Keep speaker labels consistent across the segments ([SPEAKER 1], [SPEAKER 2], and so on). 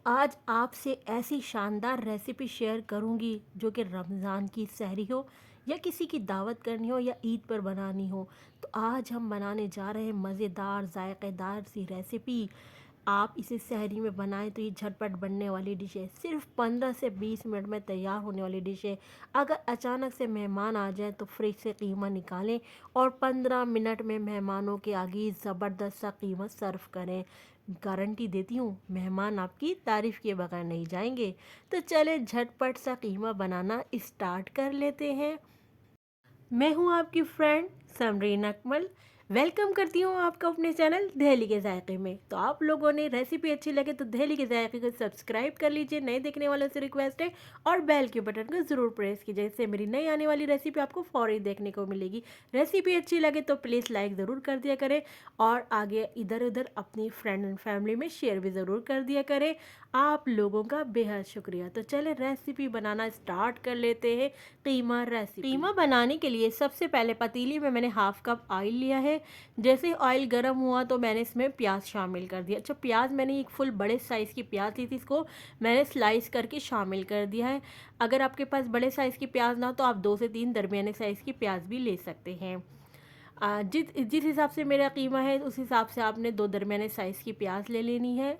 [SPEAKER 1] आज आपसे ऐसी शानदार रेसिपी शेयर करूंगी जो कि रमज़ान की सहरी हो या किसी की दावत करनी हो या ईद पर बनानी हो। तो आज हम बनाने जा रहे हैं मज़ेदार जायकेदार सी रेसिपी। आप इसे सहरी में बनाएं तो ये झटपट बनने वाली डिश है। सिर्फ 15 से 20 मिनट में तैयार होने वाली डिश है। अगर अचानक से मेहमान आ जाए तो फ्रिज से कीमा निकालें और 15 मिनट में मेहमानों के आगे ज़बरदस्त सा कीमा सर्व करें। गारंटी देती हूँ मेहमान आपकी तारीफ़ किए बगैर नहीं जाएंगे। तो चलें झटपट सा कीमा बनाना स्टार्ट कर लेते हैं। मैं हूँ आपकी फ्रेंड समरीन अकमल। वेलकम करती हूँ आपका अपने चैनल दहली के जायके में। तो आप लोगों ने रेसिपी अच्छी लगे तो दहली के जायके को सब्सक्राइब कर लीजिए। नए देखने वालों से रिक्वेस्ट है और बेल के बटन को ज़रूर प्रेस कीजिए, इससे मेरी नई आने वाली रेसिपी आपको फौरी देखने को मिलेगी। रेसिपी अच्छी लगे तो प्लीज़ लाइक ज़रूर कर दिया करें और आगे इधर उधर अपनी फ्रेंड एंड फैमिली में शेयर भी ज़रूर कर दिया करें। आप लोगों का बेहद शुक्रिया। तो चले रेसिपी बनाना स्टार्ट कर लेते हैं। कीमा रेसिपी। कीमा बनाने के लिए सबसे पहले पतीली में मैंने हाफ कप ऑयल लिया है। जैसे ऑयल गर्म हुआ तो मैंने इसमें प्याज शामिल कर दिया। अच्छा, प्याज मैंने एक फुल बड़े साइज़ की प्याज ली थी, इसको मैंने स्लाइस करके शामिल कर दिया है। अगर आपके पास बड़े साइज़ की प्याज ना हो तो आप 2 से 3 दरमियाने साइज़ की प्याज भी ले सकते हैं। जिस जिस हिसाब से मेरा कीमा है उस हिसाब से आपने 2 दरमियाने साइज़ की प्याज ले लेनी है।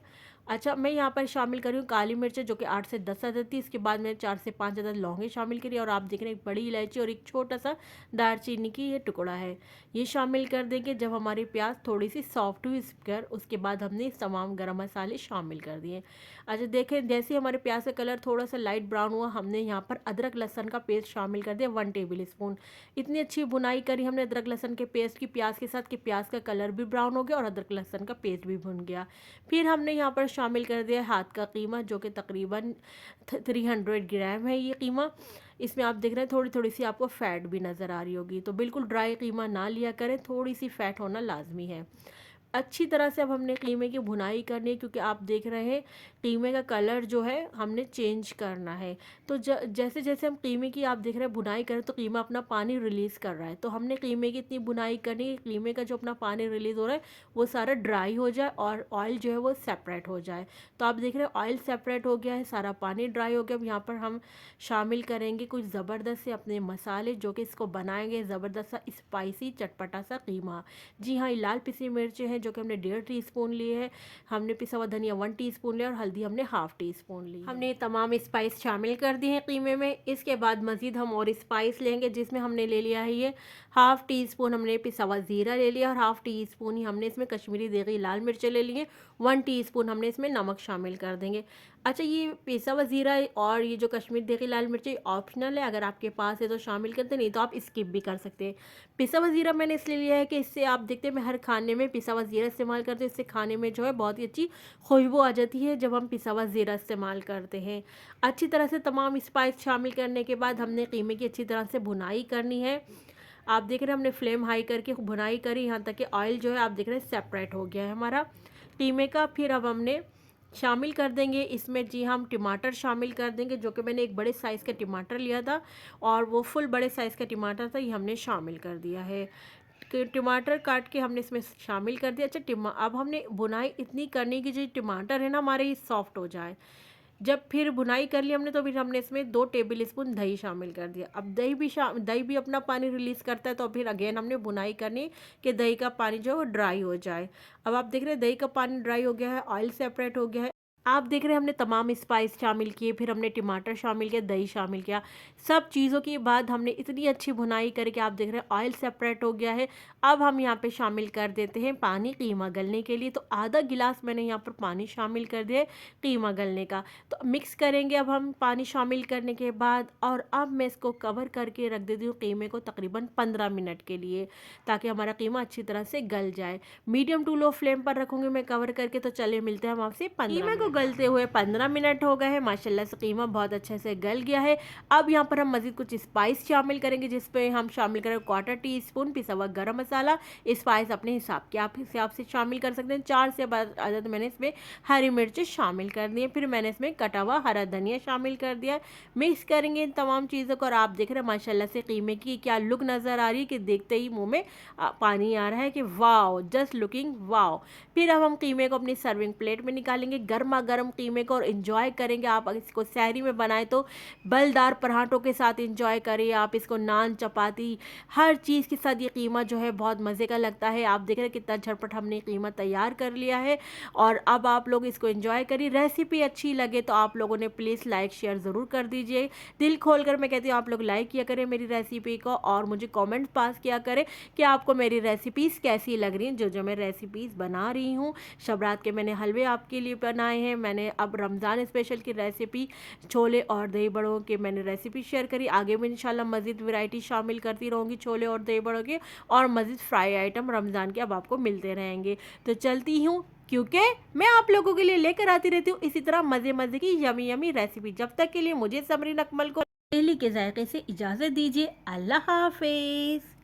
[SPEAKER 1] अच्छा, मैं यहाँ पर शामिल कर रही हूँ काली मिर्च जो कि 8 से 10 अदद थी। इसके बाद मैंने 4 से 5 अदद लौंगे शामिल करी और आप देख रहे हैं एक बड़ी इलायची और एक छोटा सा दालचीनी की ये टुकड़ा है, ये शामिल कर देंगे। जब हमारी प्याज थोड़ी सी सॉफ्ट हुई कर उसके बाद हमने तमाम गरम मसाले शामिल कर दिए। अच्छा देखें, जैसे हमारे प्याज का कलर थोड़ा सा लाइट ब्राउन हुआ हमने यहाँ पर अदरक लहसन का पेस्ट शामिल कर दिया 1 टेबल स्पून। इतनी अच्छी बुनाई करी हमने अदरक लहसन के पेस्ट की प्याज के साथ कि प्याज का कलर भी ब्राउन हो गया और अदरक लहसन का पेस्ट भी भुन गया। फिर हमने यहाँ पर शामिल कर दिया हाथ का कीमा जो कि तकरीबन 300 ग्राम है ये कीमा। इसमें आप देख रहे हैं थोड़ी थोड़ी सी आपको फ़ैट भी नज़र आ रही होगी, तो बिल्कुल ड्राई कीमा ना लिया करें, थोड़ी सी फ़ैट होना लाजमी है। अच्छी तरह से अब हमने कीमे की भुनाई करनी है क्योंकि आप देख रहे हैं कीमे का कलर जो है हमने चेंज करना है। तो जैसे जैसे हम कीमे की आप देख रहे हैं भुनाई करें तो कीमा अपना पानी रिलीज़ कर रहा है, तो हमने कीमे की इतनी भुनाई करनी है कीमे का जो अपना पानी रिलीज़ हो रहा है वो सारा ड्राई हो जाए और ऑयल जो है वो सेपरेट हो जाए। तो आप देख रहे हैं ऑयल सेपरेट हो गया है, सारा पानी ड्राई हो गया। अब यहाँ पर हम शामिल करेंगे कुछ ज़बरदस्त से अपने मसाले जो कि इसको बनाएंगे ज़बरदस्त सा स्पाइसी चटपटा सा कीमा। जी हाँ, ये लाल पिसी मिर्चें हैं जो कि हमने 1.5 टीस्पून लिए है। हमने पिसा हुआ धनिया 1 टीस्पून लिया और हल्दी हमने हाफ टी स्पून ली। हमने तमाम स्पाइस शामिल कर दिए हैं कीमे में। इसके बाद मज़ीद हम और स्पाइस लेंगे जिसमें हमने ले लिया है ये हाफ टी स्पून हमने पिसा हुआ ज़ीरा ले लिया और हाफ टी स्पून ही हमने इसमें कश्मीरी देगी लाल मिर्चें ले लिए। 1 टीस्पून हमने इसमें नमक शामिल कर देंगे। अच्छा, ये पिसा हुआ ज़ीरा और ये जो कश्मीरी देगी लाल मिर्ची ऑप्शनल है, अगर आपके पास है तो शामिल करते, नहीं तो आप स्किप भी कर सकते हैं। पिसा हुआ ज़ीरा मैंने इसलिए लिया है कि इससे आप देखते हैं मैं हर खाने में पिसा हुआ ज़ीरा इस्तेमाल करते हैं, इससे खाने में जो है बहुत ही अच्छी खुशबू आ जाती है जब हम पिसा हुआ ज़ीरा इस्तेमाल करते हैं। अच्छी तरह से तमाम स्पाइस शामिल करने के बाद हमने कीमे की अच्छी तरह से भुनाई करनी है। आप देख रहे हैं हमने फ्लेम हाई करके भुनाई करी यहाँ तक कि ऑयल जो है आप देख रहे हैं सेपरेट हो गया है हमारा कीमे का। फिर अब हमने शामिल कर देंगे इसमें, जी हम टमाटर शामिल कर देंगे जो कि मैंने एक बड़े साइज़ का टमाटर लिया था और वो फुल बड़े साइज़ का टमाटर था, ये हमने शामिल कर दिया है। टमाटर काट के हमने इसमें शामिल कर दिया। अच्छा, अब हमने बुनाई इतनी करनी कि जो टमाटर है ना हमारे सॉफ्ट हो जाए। जब फिर बुनाई कर ली हमने तो फिर हमने इसमें 2 टेबल स्पून दही शामिल कर दिया। अब दही भी अपना पानी रिलीज़ करता है, तो फिर अगेन हमने बुनाई करनी कि दही का पानी जो है वो ड्राई हो जाए। अब आप देख रहे हैं दही का पानी ड्राई हो गया है, ऑयल सेपरेट हो गया है। आप देख रहे हैं हमने तमाम स्पाइस शामिल किए, फिर हमने टमाटर शामिल किया, दही शामिल किया, सब चीज़ों के बाद हमने इतनी अच्छी भुनाई करके आप देख रहे हैं ऑयल सेपरेट हो गया है। अब हम यहाँ पे शामिल कर देते हैं पानी कीमा गलने के लिए, तो आधा गिलास मैंने यहाँ पर पानी शामिल कर दिया है कीमा गलने का। तो मिक्स करेंगे अब हम पानी शामिल करने के बाद, और अब मैं इसको कवर करके रख देती हूँ कीमे को तकरीबन 15 मिनट के लिए, ताकि हमारा कीमा अच्छी तरह से गल जाए। मीडियम टू लो फ्लेम पर रखूँगी मैं कवर करके। तो चलिए मिलते हैं हम आपसे 15 कीमे को गलते हुए 15 मिनट हो गए हैं। माशाल्लाह से कीमा बहुत अच्छे से गल गया है। अब यहाँ पर हम मज़ीद कुछ स्पाइस शामिल करेंगे जिसपे हम शामिल करें 1/4 टीस्पून पिसा हुआ गरम मसाला। स्पाइस अपने हिसाब से शामिल कर सकते हैं। 4 से अदद मैंने इसमें हरी मिर्च शामिल कर दी है। फिर मैंने इसमें कटा हुआ हरा धनिया शामिल कर दिया। मिक्स करेंगे इन तमाम चीज़ों को और आप देख रहे हैं माशाल्लाह से कीमे की क्या लुक नज़र आ रही है कि देखते ही मुँह में पानी आ रहा है कि वाओ, जस्ट लुकिंग वाओ। फिर अब हम कीमे को अपनी सर्विंग प्लेट में निकालेंगे। गर्मा गर्म कीमे को और एंजॉय करेंगे। आप अगर इसको सहरी में बनाएं तो बलदार पराठों के साथ एंजॉय करें, आप इसको नान चपाती हर चीज़ के साथ ये कीमा जो है बहुत मज़े का लगता है। आप देख रहे हैं कितना झटपट हमने कीमा तैयार कर लिया है और अब आप लोग इसको एंजॉय करिए। रेसिपी अच्छी लगे तो आप लोगों ने प्लीज़ लाइक शेयर ज़रूर कर दीजिए। दिल खोल कर मैं कहती हूँ आप लोग लाइक किया करें मेरी रेसिपी को और मुझे कमेंट पास किया करें कि आपको मेरी रेसिपीज़ कैसी लग रही हैं, जो मैं रेसिपीज़ बना रही हूँ। शब रात के मैंने हलवे आपके लिए बनाए हैं। मैंने अब रमज़ान स्पेशल की रेसिपी छोले और दही बड़ों की मैंने रेसिपी शेयर करी। आगे भी इंशाल्लाह मज़ीद वैरायटी शामिल करती रहूँगी छोले और दही बड़ों के, और मज़ीद फ्राई आइटम रमज़ान के अब आपको मिलते रहेंगे। तो चलती हूँ, क्योंकि मैं आप लोगों के लिए लेकर आती रहती हूँ इसी तरह मज़े मज़े की यमी यमी रेसिपी। जब तक के लिए मुझे समरीन अकमल को डेली के जायके से इजाज़त दीजिए। अल्लाह हाफिज़।